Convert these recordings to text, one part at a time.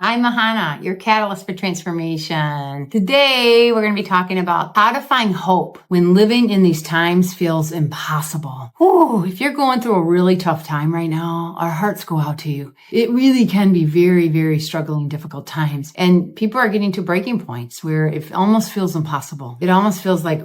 I'm Mahana, your catalyst for transformation. Today, we're going to be talking about how to find hope when living in these times feels impossible. Whew, if you're going through a really tough time right now, our hearts go out to you. It really can be very, very struggling, difficult times. And people are getting to breaking points where it almost feels impossible. It almost feels like,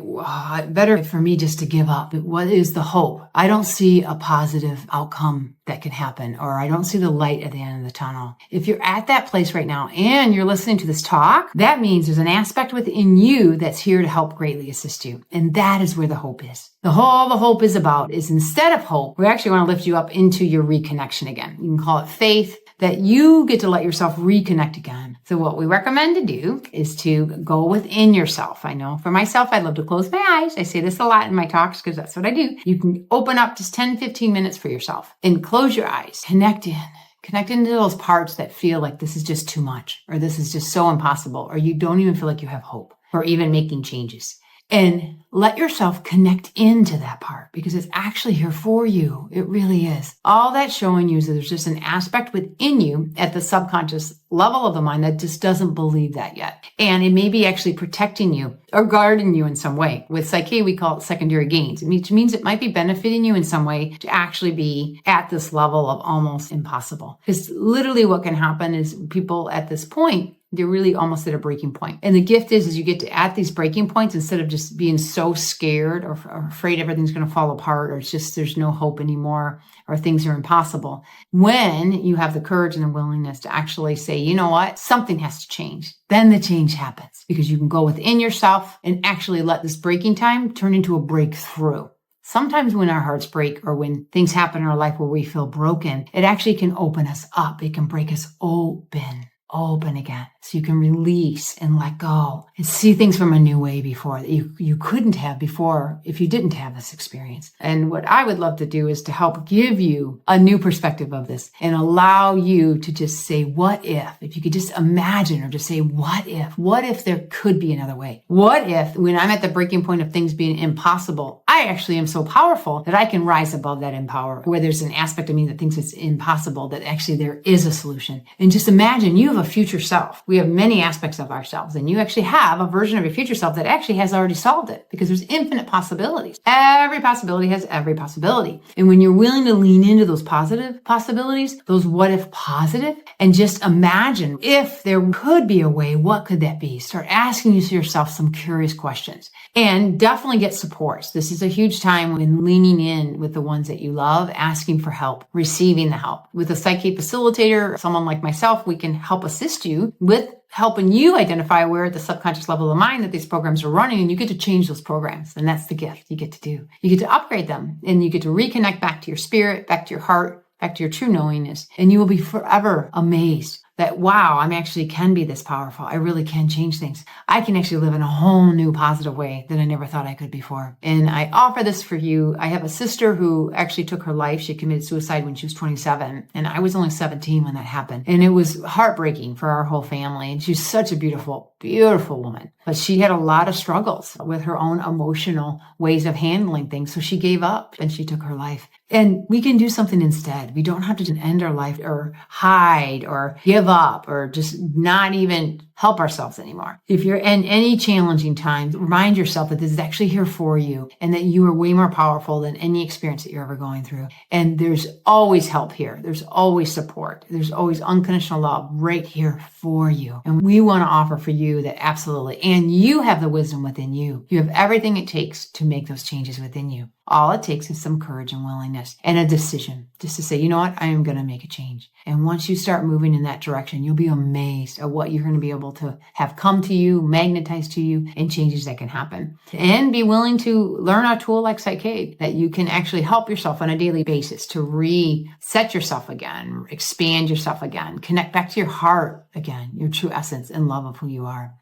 better for me just to give up. What is the hope? I don't see a positive outcome that can happen, or I don't see the light at the end of the tunnel. If you're at that place right now and you're listening to this talk, that means there's an aspect within you that's here to help greatly assist you. And that is where the hope is. The hope is about is instead of hope, we actually want to lift you up into your reconnection again. You can call it faith, that you get to let yourself reconnect again. So what we recommend to do is to go within yourself. I know for myself, I love to close my eyes. I say this a lot in my talks because that's what I do. You can open up just 10, 15 minutes for yourself and close your eyes. Connect into those parts that feel like this is just too much, or this is just so impossible, or you don't even feel like you have hope, or even making changes. And let yourself connect into that part because it's actually here for you. It really is. All that's showing you is that there's just an aspect within you at the subconscious level of the mind that just doesn't believe that yet. And it may be actually protecting you or guarding you in some way. With PSYCH-K, we call it secondary gains, which means it might be benefiting you in some way to actually be at this level of almost impossible. Because literally what can happen is people at this point, they're really almost at a breaking point. And the gift is you get to at these breaking points, instead of just being so scared or afraid everything's going to fall apart, or it's just there's no hope anymore, or things are impossible. When you have the courage and the willingness to actually say, you know what, something has to change, then the change happens because you can go within yourself and actually let this breaking time turn into a breakthrough. Sometimes when our hearts break or when things happen in our life where we feel broken, it actually can open us up. It can break us open again. So you can release and let go and see things from a new way before that you couldn't have before if you didn't have this experience. And what I would love to do is to help give you a new perspective of this and allow you to just say, what if you could just imagine or just say, what if there could be another way? What if when I'm at the breaking point of things being impossible, I actually am so powerful that I can rise above that empower, where there's an aspect of me that thinks it's impossible, that actually there is a solution. And just imagine you have a future self. We have many aspects of ourselves, and you actually have a version of your future self that actually has already solved it because there's infinite possibilities. Every possibility has every possibility. And when you're willing to lean into those positive possibilities, those what if positive, and just imagine if there could be a way, what could that be? Start asking yourself some curious questions and definitely get supports. This is a huge time when leaning in with the ones that you love, asking for help, receiving the help. With a PSYCH-K facilitator, someone like myself, we can help assist you with helping you identify where at the subconscious level of the mind that these programs are running, and you get to change those programs. And that's the gift you get to do. You get to upgrade them, and you get to reconnect back to your spirit, back to your heart, back to your true knowingness. And you will be forever amazed that, wow, I actually can be this powerful. I really can change things. I can actually live in a whole new positive way that I never thought I could before. And I offer this for you. I have a sister who actually took her life. She committed suicide when she was 27. And I was only 17 when that happened. And it was heartbreaking for our whole family. And she's such a beautiful, beautiful woman. But she had a lot of struggles with her own emotional ways of handling things. So she gave up and she took her life. And we can do something instead. We don't have to end our life or hide or give up or just not even help ourselves anymore. If you're in any challenging times, remind yourself that this is actually here for you and that you are way more powerful than any experience that you're ever going through. And there's always help here. There's always support. There's always unconditional love right here for you. And we want to offer for you that absolutely. And you have the wisdom within you. You have everything it takes to make those changes within you. All it takes is some courage and willingness and a decision just to say, you know what, I am going to make a change. And once you start moving in that direction, you'll be amazed at what you're going to be able to have come to you, magnetized to you, and changes that can happen. And be willing to learn a tool like PSYCH-K that you can actually help yourself on a daily basis to reset yourself again, expand yourself again, connect back to your heart again, your true essence and love of who you are.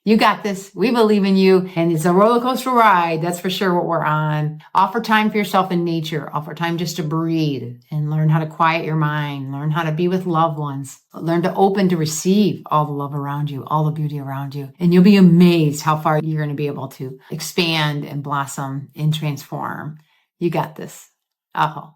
You got this. We believe in you. And it's a roller coaster ride. That's for sure what we're on. Offer time for yourself in nature. Offer time just to breathe and learn how to quiet your mind. Learn how to be with loved ones. Learn to open to receive all the love around you, all the beauty around you. And you'll be amazed how far you're going to be able to expand and blossom and transform. You got this. Aho.